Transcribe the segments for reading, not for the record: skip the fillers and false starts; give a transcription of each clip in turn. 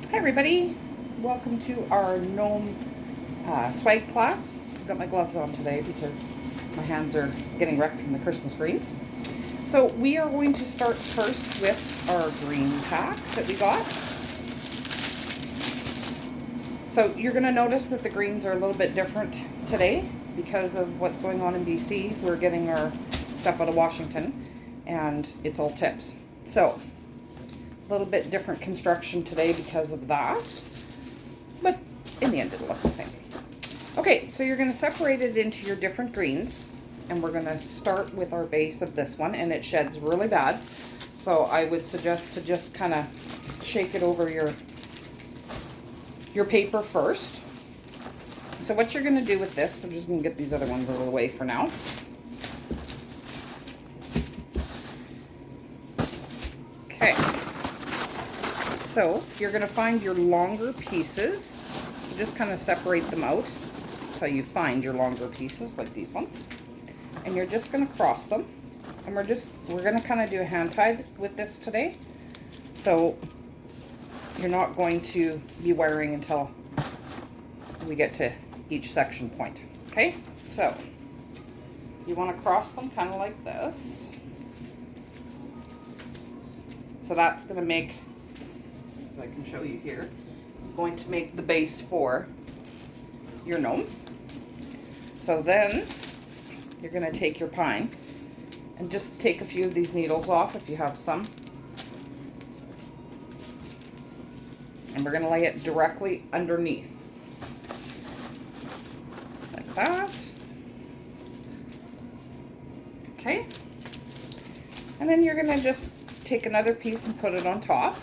Hi everybody, welcome to our Gnome swag class. I've got my gloves on today because my hands are getting wrecked from the Christmas greens. So we are going to start first with our green pack that we got. So you're going to notice that the greens are a little bit different today because of what's going on in BC. We're getting our stuff out of Washington and it's all tips. So a little bit different construction today because of that, but in the end it'll look the same. Okay, so you're going to separate it into your different greens, and we're going to start with our base of this one, and it sheds really bad, so I would suggest to just kind of shake it over your paper first. So what you're going to do with this, I'm just going to get these other ones out of the way for now. Okay. So you're going to find your longer pieces, so just kind of separate them out until you find your longer pieces like these ones, and you're just going to cross them, and we're going to kind of do a hand tied with this today, so you're not going to be wiring until we get to each section point. Okay, so you want to cross them kind of like this, so that's going to make, I can show you here, it's going to make the base for your gnome. So then you're going to take your pine and just take a few of these needles off if you have some, and we're going to lay it directly underneath like that. Okay, and then you're going to just take another piece and put it on top.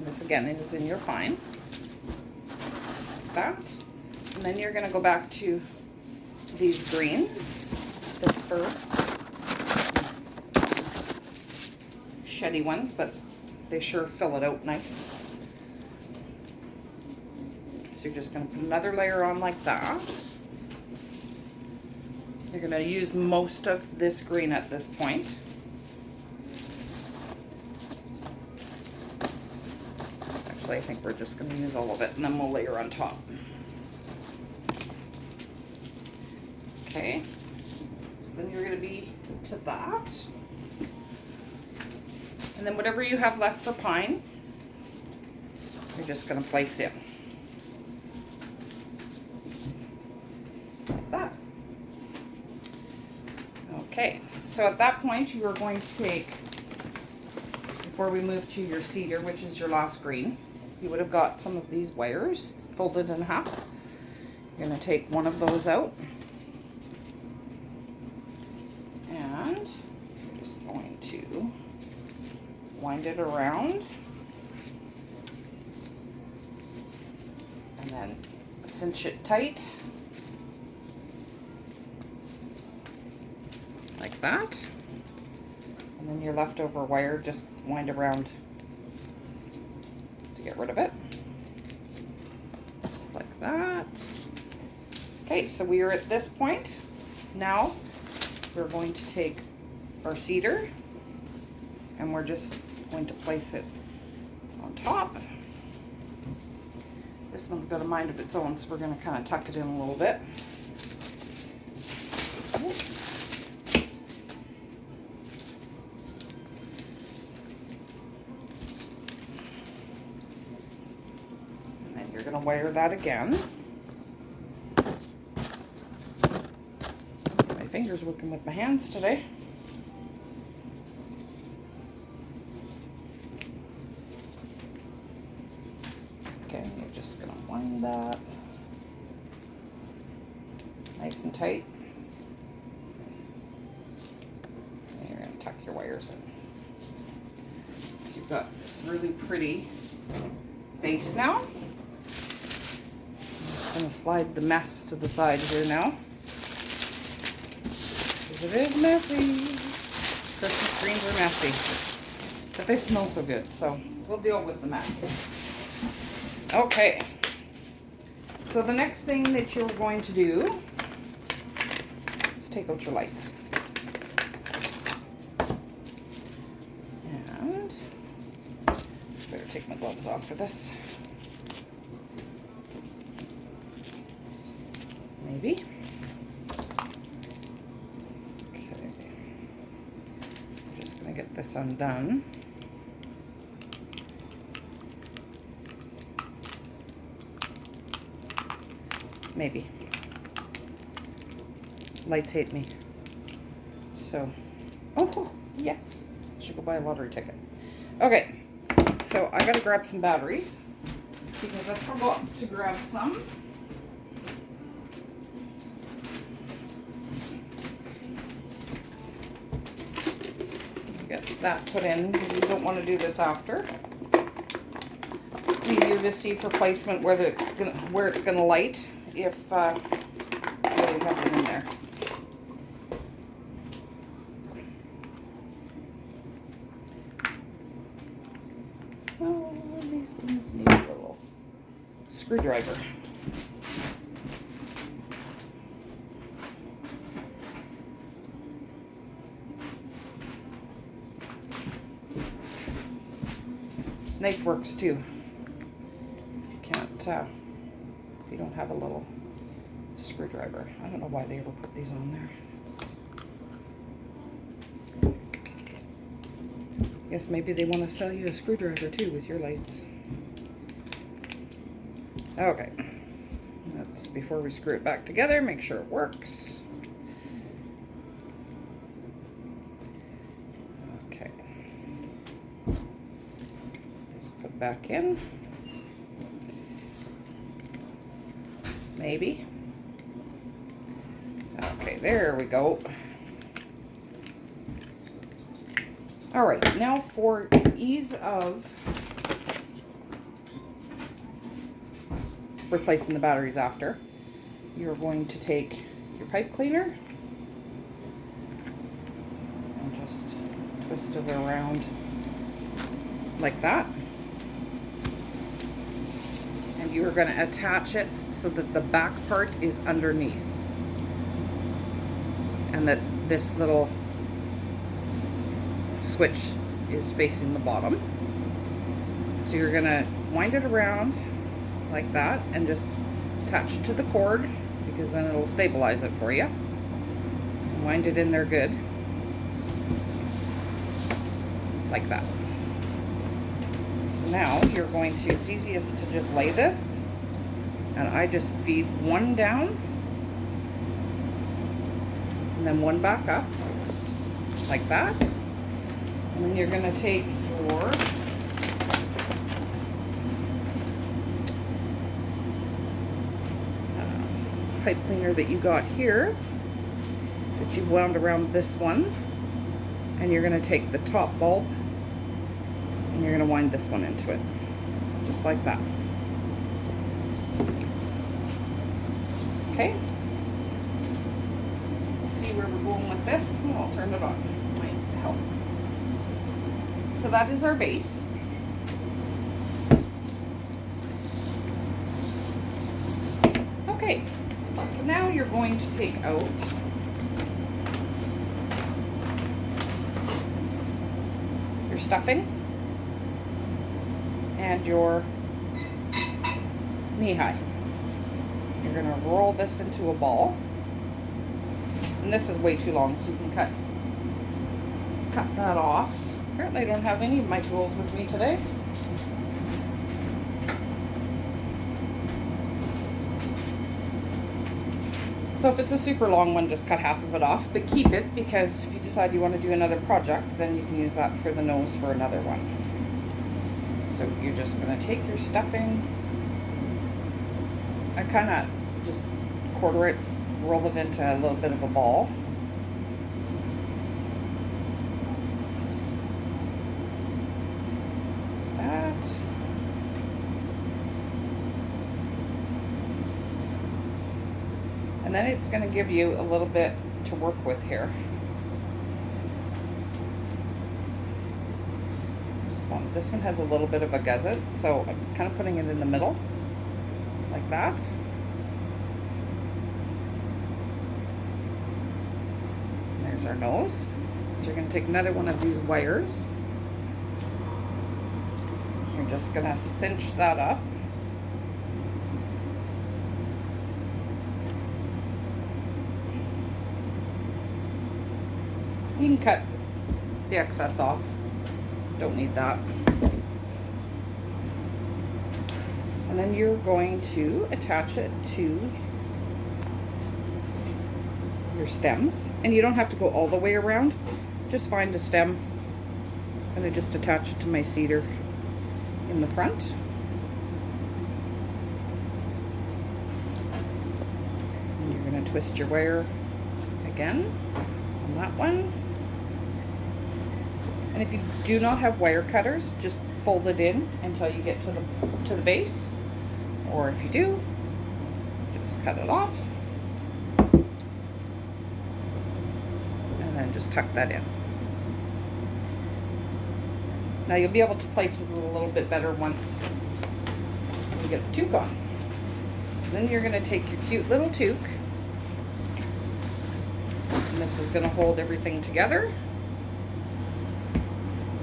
This again is in your pine, like that. And then you're going to go back to these greens, this fir, these sheddy ones, but they sure fill it out nice. So you're just going to put another layer on like that. You're going to use most of this green at this point. I think we're just going to use all of it, and then we'll layer on top. Okay, so then you're going to be to that, and then whatever you have left for pine, you're just going to place in like that. Okay, so at that point you are going to take, before we move to your cedar, which is your last green, you would have got some of these wires folded in half. You're going to take one of those out, and you're just going to wind it around, and then cinch it tight like that, and then your leftover wire, just wind around to get rid of it, just like that. Okay, so we are at this point. Now we're going to take our cedar, and we're just going to place it on top. This one's got a mind of its own, so we're going to kind of tuck it in a little bit. Going to wire that again. My fingers working with my hands today. Okay, you're just going to wind that nice and tight. And you're going to tuck your wires in. You've got this really pretty base now. I'm going to slide the mess to the side here now, because it is messy. Christmas greens are messy, but they smell so good, so we'll deal with the mess. Okay, so the next thing that you're going to do is take out your lights. And better take my gloves off for this. Maybe. Okay. I'm just going to get this undone. Maybe. Lights hate me. So, oh, yes. Should go buy a lottery ticket. Okay, so I gotta grab some batteries because I forgot to grab some. Get that put in because you don't want to do this after. It's easier to see for placement where it's gonna light if you have it in there. Oh, these ones need a little screwdriver. Knife works too. You can't, if you don't have a little screwdriver. I don't know why they ever put these on there. Guess maybe they want to sell you a screwdriver too with your lights. Okay. That's before we screw it back together, make sure it works. Okay. This put back in. Maybe. Okay, there we go. All right, now for ease of replacing the batteries after, you're going to take your pipe cleaner and just twist it around like that. And you are going to attach it so that the back part is underneath and that this little switch is facing the bottom. So you're going to wind it around like that and just attach it to the cord because then it'll stabilize it for you. Wind it in there good. Like that. So now you're going to, it's easiest to just lay this and I just feed one down and then one back up like that. And then you're going to take your pipe cleaner that you got here, that you wound around this one, and you're going to take the top bulb and you're going to wind this one into it, just like that. Okay? Let's see where we're going with this. I'll turn it on. Might help. So that is our base. Okay, so now you're going to take out your stuffing and your knee-high. You're going to roll this into a ball. And this is way too long, so you can cut that off. Apparently I don't have any of my tools with me today. So if it's a super long one, just cut half of it off, but keep it because if you decide you want to do another project, then you can use that for the nose for another one. So you're just going to take your stuffing. I kind of just quarter it, roll it into a little bit of a ball. And then it's going to give you a little bit to work with here. This one has a little bit of a gusset, so I'm kind of putting it in the middle, like that. And there's our nose. So you're going to take another one of these wires. You're You're just gonna cinch that up. You can cut the excess off. Don't need that. And then you're going to attach it to your stems. And you don't have to go all the way around. Just find a stem. I'm going to just attach it to my cedar in the front. And you're going to twist your wire again on that one. And if you do not have wire cutters, just fold it in until you get to the base. Or if you do, just cut it off. And then just tuck that in. Now you'll be able to place it a little bit better once you get the toque on. So then you're going to take your cute little toque. And this is going to hold everything together.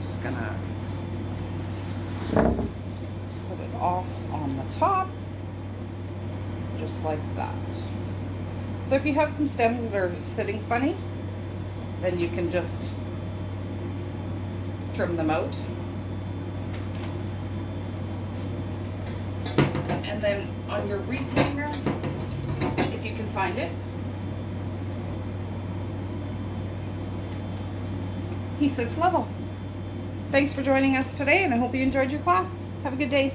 Just gonna put it off on the top, just like that. So if you have some stems that are sitting funny, then you can just trim them out. And then on your wreath hanger, if you can find it, he sits level. Thanks for joining us today, and I hope you enjoyed your class. Have a good day.